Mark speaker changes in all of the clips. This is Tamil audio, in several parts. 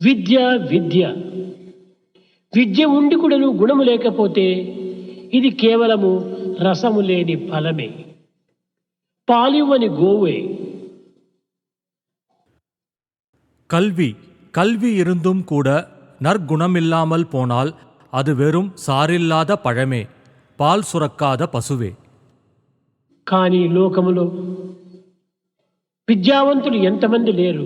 Speaker 1: విద్య విద్య విద్య ఉండి కూడాను గుణము లేకపోతే ఇది కేవలము రసము లేని ఫలమే, పాలివ్వని గోవే.
Speaker 2: கல்வி கல்வி இருந்தும் கூட நற்குணமில்லாமல் போனால் அது வெறும் சாரில்லாத பழமே, பால் சுரக்காத பசுவே.
Speaker 1: కానీ లోకములో విద్యావంతులు ఎంతమంది లేరు.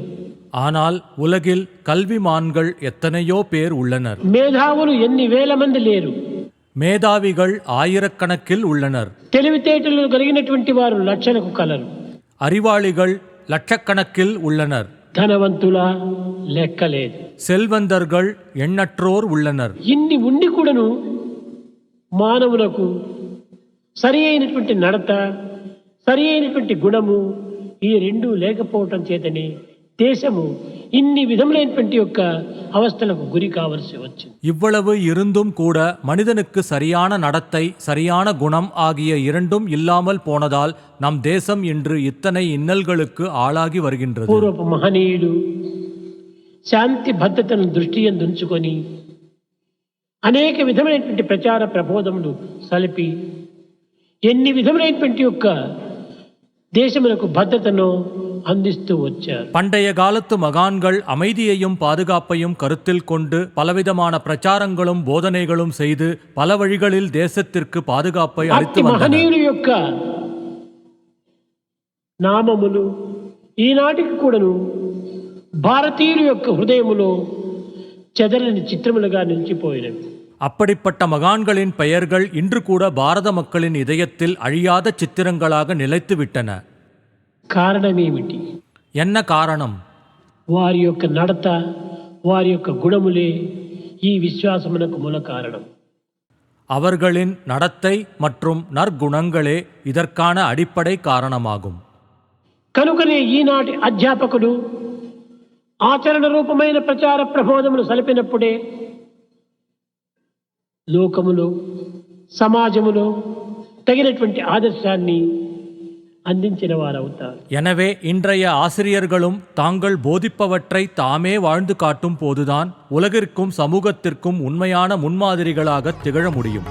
Speaker 2: ஆனால் உலகில் கல்விமான்கள் எத்தனையோ பேர் உள்ளனர்.
Speaker 1: మేధావులు ఎన్ని వేల మంది లేరు.
Speaker 2: மேதாவிகள் ஆயிரக்கணக்கில் உள்ளனர்.
Speaker 1: తెలివితేటలు కలిగినటువంటి వారు లక్షలకు కలరు.
Speaker 2: அறிவாளிகள் லட்சக்கணக்கில் உள்ளனர்.
Speaker 1: ధనవంతుల లెక్కలేదు.
Speaker 2: செல்வந்தர்கள் எண்ணற்றோர் உள்ளனர்.
Speaker 1: ఇన్ని ఉండి కూడాను మానవులకు సరి అయినటువంటి నడత, సరి అయినటువంటి గుణము ఈ రెండూ లేకపోవటం చేతనే దేశము ఇన్ని విధములైనటువంటి యొక్క అవస్థలకు గురి కావలసి వచ్చింది.
Speaker 2: இவ்வளவு இருந்தும் கூட மனிதனுக்கு சரியான நடத்தை, சரியான குணம் ஆகிய இரண்டும் இல்லாமல் போனதால் நம் தேசம் இன்று இத்தனை இன்னல்களுக்கு ஆளாகி வருகின்றது.
Speaker 1: పూర్వపు మహనీయుడు శాంతి భద్రతను దృష్టి యందు ఉంచుకొని అనేక విధమైనటువంటి ప్రచార ప్రబోధములు సలిపి ఎన్ని విధములైనటువంటి యొక్క தேசமுக்கு భద్రతను అందిస్తూ వచ్చారు.
Speaker 2: பண்டைய காலத்து மகான்கள் அமைதியையும் பாதுகாப்பையும் கருத்தில் கொண்டு பலவிதமான பிரச்சாரங்களும் போதனைகளும் செய்து பல வழிகளில் தேசத்திற்கு பாதுகாப்பை அளித்து வந்தனர்.
Speaker 1: మహనీయుల యొక్క నామములు ఈనాటికి కూడాను భారతీయుల యొక్క హృదయములో చెదరని చిత్రములుగా నిలిచిపోయినవి.
Speaker 2: அப்படிப்பட்ட மகான்களின் பெயர்கள் இன்று கூட பாரத மக்களின் இதயத்தில் அழியாத சித்திரங்களாக நிலைத்துவிட்டன.
Speaker 1: కారణమేమిటి?
Speaker 2: என்ன காரணம்?
Speaker 1: వారి యొక్క నడత, వారి యొక్క గుణములే ఈ విశ్వాసమునకు మూల కారణం.
Speaker 2: அவர்களின் நடத்தை மற்றும் நற்குணங்களே இதற்கான அடிப்படை காரணமாகும்.
Speaker 1: కనుకనే ఈనాటి అధ్యాపకులు ఆచరణ రూపమైన ప్రచార ప్రబోధములు సలిపినప్పుడే లోకములో, సమాజములో తగినటువంటి ఆదర్శాన్ని అందించిన వారవుతారు.
Speaker 2: எனவே இன்றைய ஆசிரியர்களும் தாங்கள் போதிப்பவற்றை தாமே வாழ்ந்து காட்டும் போதுதான் உலகிற்கும் சமூகத்திற்கும் உண்மையான முன்மாதிரிகளாக திகழ முடியும்.